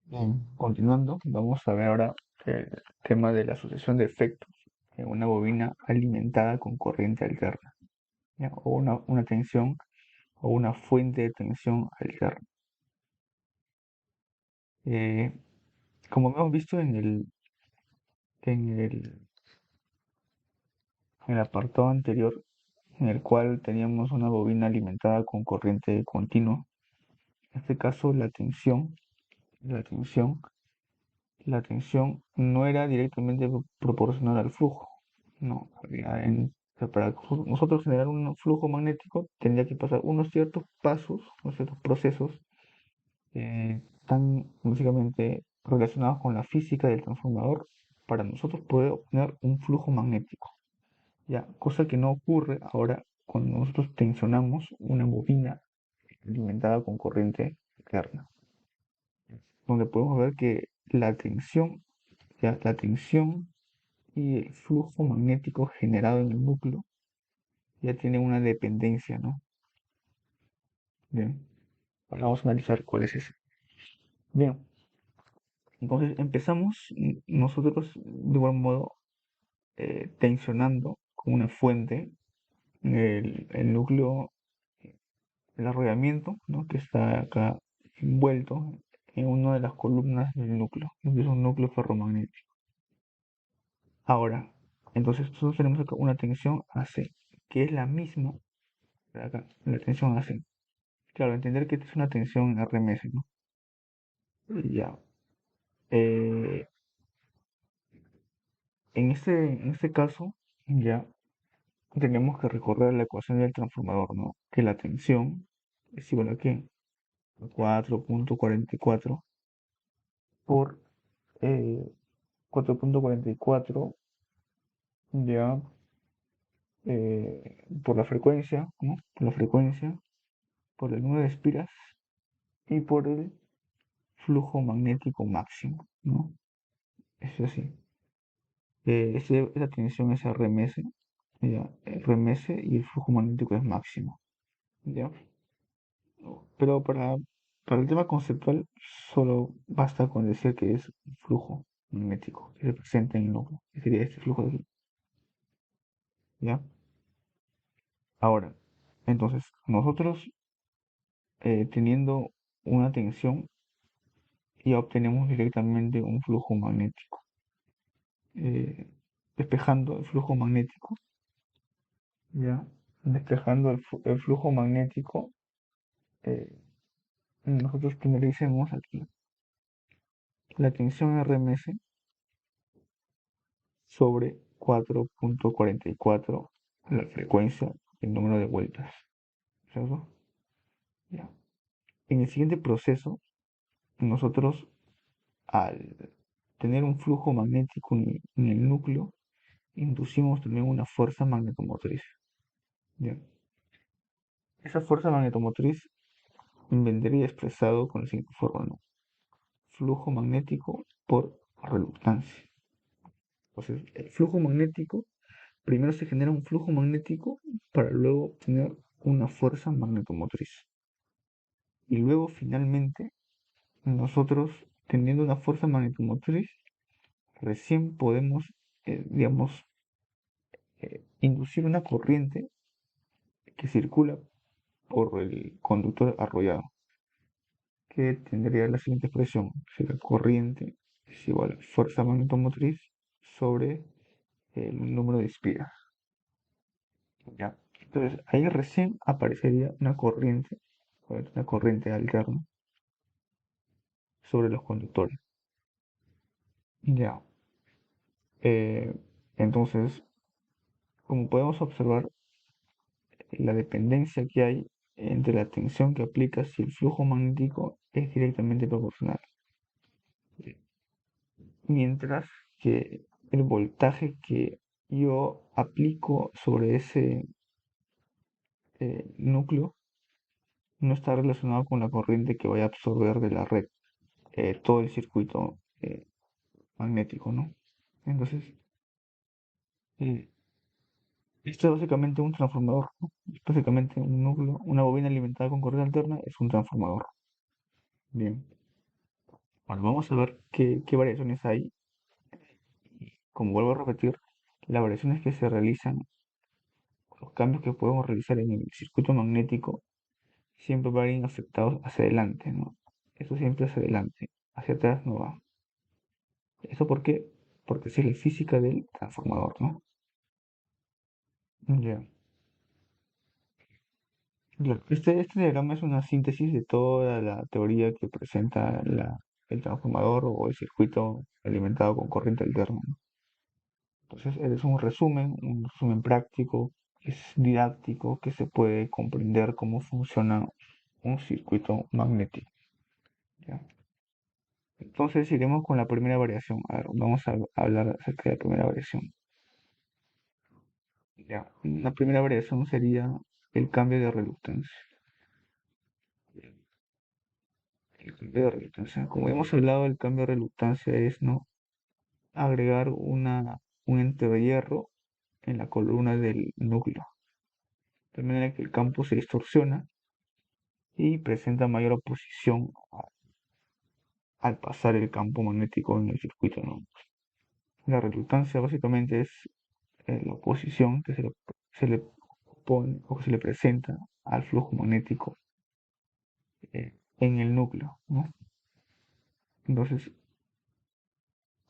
Bien, continuando, vamos a ver ahora el tema de la sucesión de efectos en una bobina alimentada con corriente alterna, ¿ya? O una tensión o una fuente de tensión alterna. Eh, Como hemos visto en el apartado anterior, en el cual teníamos una bobina alimentada con corriente continua, en este caso la tensión la tensión no era directamente proporcional al flujo. No, o sea, para nosotros generar un flujo magnético tendría que pasar unos ciertos pasos, unos ciertos procesos tan básicamente relacionados con la física del transformador para nosotros poder obtener un flujo magnético. Ya, cosa que no ocurre ahora cuando nosotros tensionamos una bobina alimentada con corriente externa, donde podemos ver que la tensión y el flujo magnético generado en el núcleo ya tienen una dependencia, ¿no? Bien, ahora vamos a analizar cuál es ese. Bien, entonces empezamos nosotros de igual modo tensionando con una fuente el núcleo, el arrollamiento, ¿no? Que está acá envuelto en una de las columnas del núcleo, que es un núcleo ferromagnético. Ahora, entonces nosotros tenemos acá una tensión AC, que es la misma de acá, la tensión AC. Claro, entender que esta es una tensión RMS, ¿no? Ya. Eh, en este caso, ya tenemos que recorrer la ecuación del transformador, ¿no? Que la tensión es igual a ¿qué? 4,44 por 4,44 ya por la frecuencia, ¿no? Por la frecuencia, por el número de espiras y por el flujo magnético máximo, ¿no? Es así. Esa tensión es RMS, ya, RMS y el flujo magnético es máximo, ¿ya? Pero para el tema conceptual solo basta con decir que es un flujo magnético que se presenta en el núcleo, que sería este flujo de aquí, ¿ya? Ahora, entonces, nosotros teniendo una tensión ya obtenemos directamente un flujo magnético. Eh, Despejando el flujo magnético, ¿ya? Despejando el flujo magnético, eh, nosotros primericemos aquí la tensión RMS sobre 4,44 la frecuencia, el número de vueltas, ¿cierto? Ya. En el siguiente proceso, nosotros al tener un flujo magnético en el núcleo, inducimos también una fuerza magnetomotriz, ¿ya? Esa fuerza magnetomotriz vendría expresado con el siguiente forma, ¿no? Flujo magnético por reluctancia. Entonces, el flujo magnético, primero se genera un flujo magnético para luego obtener una fuerza magnetomotriz. Y luego, finalmente, nosotros, teniendo una fuerza magnetomotriz, recién podemos, digamos, inducir una corriente que circula por el conductor arrollado, que tendría la siguiente expresión: si la corriente es igual a fuerza magnetomotriz sobre el número de espiras, ¿ya? Entonces ahí recién aparecería una corriente alterna sobre los conductores, ¿ya? Eh, entonces, como podemos observar, la dependencia que hay entre la tensión que aplicas y el flujo magnético es directamente proporcional, mientras que el voltaje que yo aplico sobre ese núcleo no está relacionado con la corriente que voy a absorber de la red, todo el circuito magnético, ¿no? Entonces, eh, esto es básicamente un transformador, ¿no? Es básicamente un núcleo, una bobina alimentada con corriente alterna es un transformador. Bien. Bueno, vamos a ver qué variaciones hay. Como vuelvo a repetir, las variaciones que se realizan, los cambios que podemos realizar en el circuito magnético, siempre van a ir afectados hacia adelante, ¿no? Eso siempre hacia adelante, hacia atrás no va. ¿Eso por qué? Porque esa es la física del transformador, ¿no? Ya. Claro, este diagrama es una síntesis de toda la teoría que presenta el transformador o el circuito alimentado con corriente alterna, ¿no? Entonces, es un resumen práctico, es didáctico, que se puede comprender cómo funciona un circuito magnético, ¿ya? Entonces, iremos con la primera variación. A ver, vamos a hablar acerca de la primera variación. Ya, la primera variación sería el cambio de reluctancia. El cambio de reluctancia. Como hemos hablado, el cambio de reluctancia es no agregar un ente de hierro en la columna del núcleo, de manera que el campo se distorsiona y presenta mayor oposición al pasar el campo magnético en el circuito, ¿no? La reluctancia básicamente es la oposición que se le pone o que se le presenta al flujo magnético en el núcleo, ¿no? Entonces,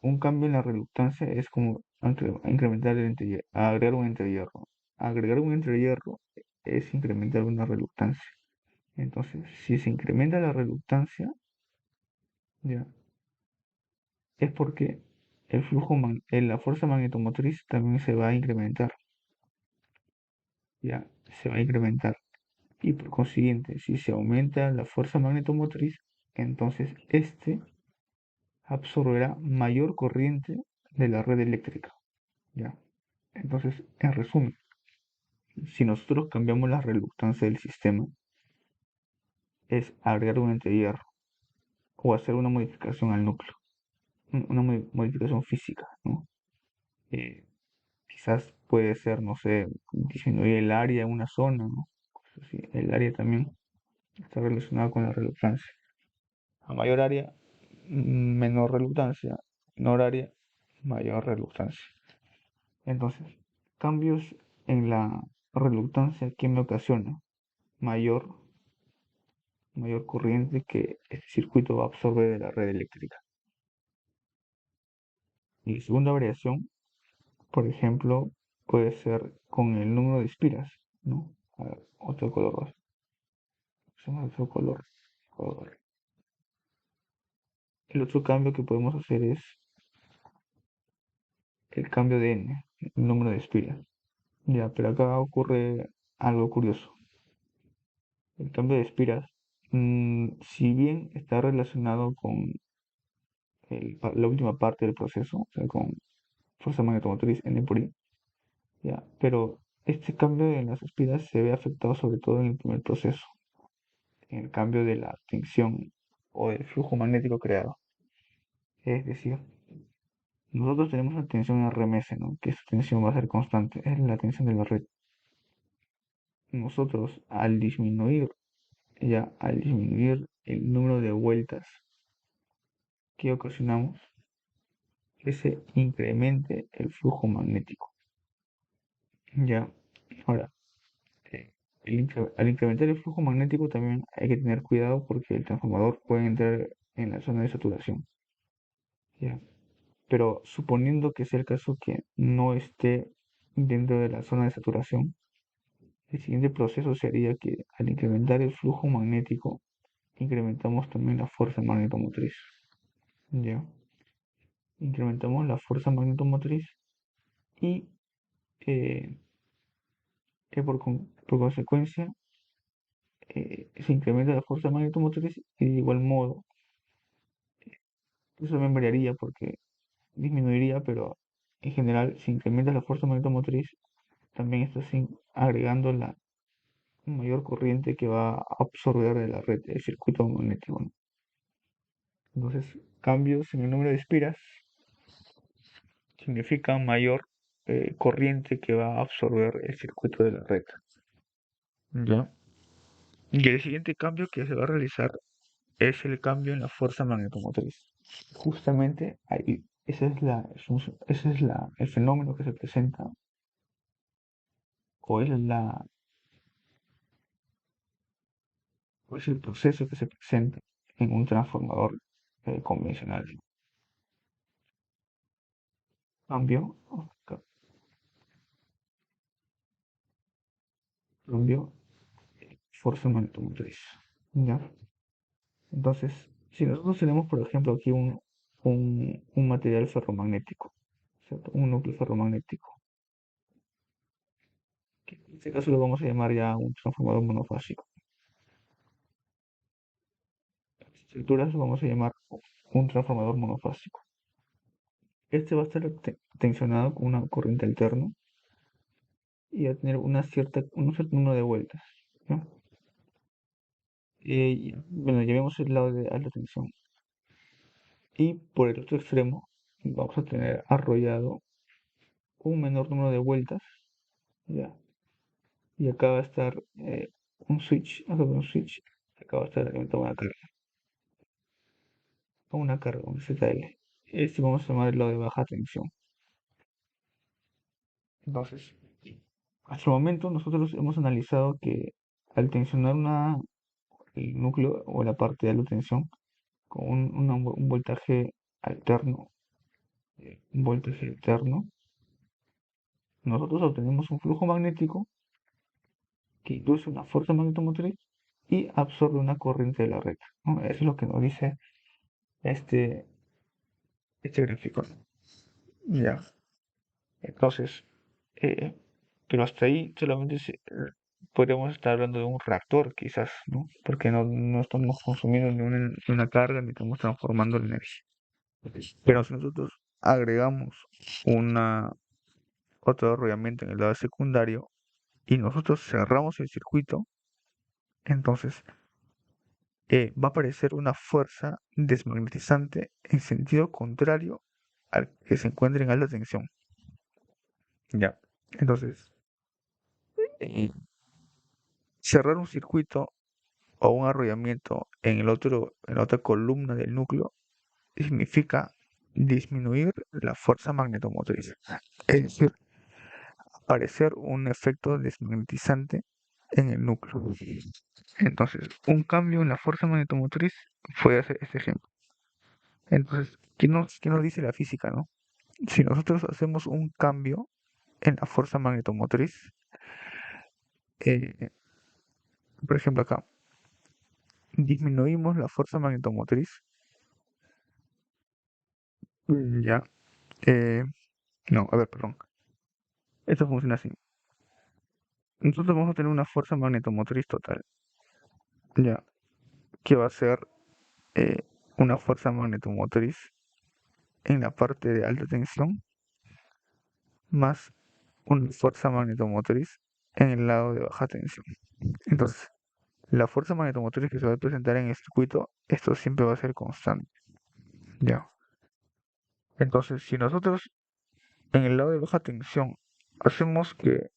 un cambio en la reluctancia es como incrementar el entre agregar un entre hierro. Agregar un entre hierro es incrementar una reluctancia. Entonces, si se incrementa la reluctancia, ya, es porque la fuerza magnetomotriz también se va a incrementar, ya, se va a incrementar. Y por consiguiente, si se aumenta la fuerza magnetomotriz, entonces este absorberá mayor corriente de la red eléctrica, ya. Entonces, en resumen, si nosotros cambiamos la reluctancia del sistema, es agregar un entehierro o hacer una modificación al núcleo, una modificación física, ¿no? Eh, Quizás puede ser, no sé, disminuir el área en una zona, ¿no? Cosas así. El área también está relacionado con la reluctancia. A mayor área, menor reluctancia. Menor área, mayor reluctancia. Entonces, cambios en la reluctancia que me ocasiona mayor, mayor corriente que este circuito va a absorber de la red eléctrica. Y la segunda variación, por ejemplo, puede ser con el número de espiras, ¿no? A ver, otro color rosa. Usemos otro color. El otro cambio que podemos hacer es el cambio de n, el número de espiras. Ya, pero acá ocurre algo curioso. El cambio de espiras, si bien está relacionado con la última parte del proceso, o sea, con fuerza magnetomotriz N por I, ya, pero este cambio en las espiras se ve afectado sobre todo en el primer proceso, en el cambio de la tensión o del flujo magnético creado. Es decir, nosotros tenemos una tensión RMS, ¿no? Que esa tensión va a ser constante, es la tensión de la red. Nosotros al disminuir el número de vueltas que ocasionamos, que se incremente el flujo magnético. Ya, ahora, al incrementar el flujo magnético también hay que tener cuidado porque el transformador puede entrar en la zona de saturación. Ya, pero suponiendo que sea el caso que no esté dentro de la zona de saturación, el siguiente proceso sería que al incrementar el flujo magnético, incrementamos también la fuerza magnetomotriz. Ya, incrementamos la fuerza magnetomotriz y eh, por consecuencia se incrementa la fuerza magnetomotriz y de igual modo, eso también variaría porque disminuiría, pero en general si incrementa la fuerza magnetomotriz, también estás agregando la mayor corriente que va a absorber de la red del circuito magnético, ¿no? Entonces, cambios en el número de espiras significa mayor corriente que va a absorber el circuito de la red. ¿Ya? Y el siguiente cambio que se va a realizar es el cambio en la fuerza magnetomotriz. Justamente ahí, ese es el fenómeno que se presenta, o o es el proceso que se presenta en un transformador convencional. Cambio, cambio, fuerza magnetomotriz. ¿Ya? Entonces, si nosotros tenemos, por ejemplo, aquí un material ferromagnético, ¿cierto? Un núcleo ferromagnético, que en este caso lo vamos a llamar ya un transformador monofásico. Las estructuras lo vamos a llamar un transformador monofásico. Este va a estar tensionado con una corriente alterna y va a tener un cierto número de vueltas, ¿no? Bueno, ya vemos el lado de alta tensión. Y por el otro extremo vamos a tener arrollado un menor número de vueltas, ¿ya? Y acá va a estar un switch, acá va a estar alimentado una carga, un ZL. Este vamos a llamar el lado de baja tensión. Entonces, hasta el momento nosotros hemos analizado que al tensionar el núcleo o la parte de alta tensión con un voltaje alterno, nosotros obtenemos un flujo magnético que induce una fuerza magnetomotriz y absorbe una corriente de la red, ¿no? Eso es lo que nos dice este, este gráfico. Ya. Entonces, eh, pero hasta ahí solamente podríamos estar hablando de un reactor, quizás, ¿no? Porque no estamos consumiendo ni una carga ni estamos transformando la energía. Pero si nosotros agregamos una, otro arrollamiento en el lado secundario y nosotros cerramos el circuito, entonces va a aparecer una fuerza desmagnetizante en sentido contrario al que se encuentra en alta tensión. Ya. Entonces, eh, cerrar un circuito o un arrollamiento en la otra columna del núcleo significa disminuir la fuerza magnetomotriz. Es decir, aparecer un efecto desmagnetizante en el núcleo. Entonces, un cambio en la fuerza magnetomotriz puede hacer este ejemplo. Entonces, qué nos dice la física, no? Si nosotros hacemos un cambio en la fuerza magnetomotriz, eh, por ejemplo acá, disminuimos la fuerza magnetomotriz, ya, eh, no, a ver, perdón, esto funciona así. Nosotros vamos a tener una fuerza magnetomotriz total, ya, que va a ser eh, una fuerza magnetomotriz en la parte de alta tensión más una fuerza magnetomotriz en el lado de baja tensión. Entonces, la fuerza magnetomotriz que se va a presentar en el circuito, esto siempre va a ser constante, ya. Entonces, si nosotros en el lado de baja tensión hacemos que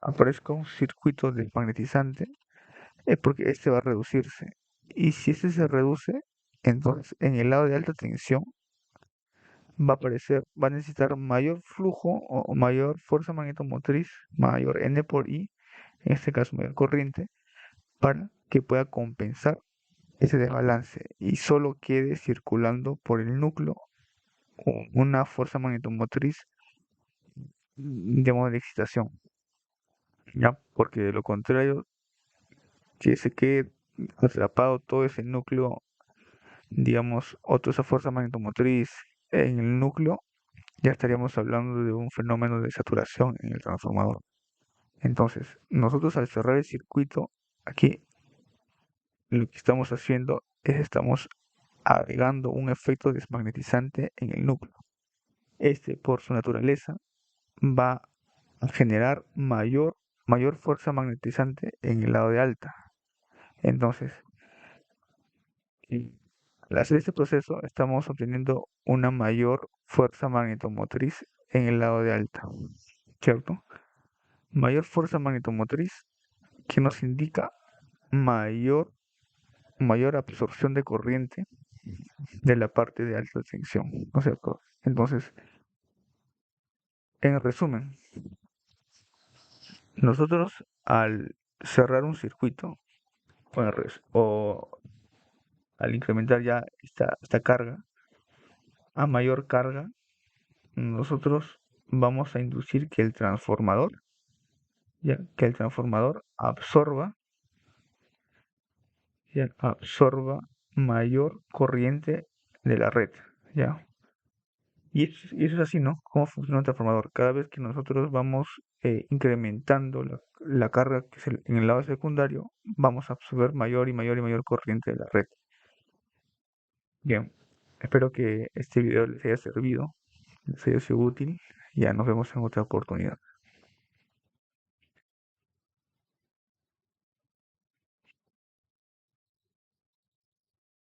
aparezca un circuito desmagnetizante, es porque este va a reducirse. Y si este se reduce, entonces en el lado de alta tensión va a necesitar mayor flujo o mayor fuerza magnetomotriz, mayor N por I, en este caso mayor corriente, para que pueda compensar ese desbalance y solo quede circulando por el núcleo una fuerza magnetomotriz de modo de excitación, ¿ya? Porque de lo contrario, que se quede atrapado todo ese núcleo, digamos, o toda esa fuerza magnetomotriz en el núcleo, ya estaríamos hablando de un fenómeno de saturación en el transformador. Entonces, nosotros al cerrar el circuito, aquí lo que estamos haciendo es estamos agregando un efecto desmagnetizante en el núcleo. Este, por su naturaleza, va a generar mayor fuerza magnetizante en el lado de alta. Entonces, al hacer este proceso, estamos obteniendo una mayor fuerza magnetomotriz en el lado de alta, ¿cierto? Mayor fuerza magnetomotriz que nos indica mayor mayor absorción de corriente de la parte de alta tensión. O sea, entonces, en resumen, nosotros al cerrar un circuito o al incrementar ya esta carga, a mayor carga, nosotros vamos a inducir que el transformador, ya, que el transformador absorba mayor corriente de la red, ya. Y eso es así, ¿no? ¿Cómo funciona un transformador? Cada vez que nosotros vamos incrementando la carga que es en el lado secundario, vamos a absorber mayor y mayor y mayor corriente de la red. Bien, espero que este video les haya servido, les haya sido útil. Ya nos vemos en otra oportunidad.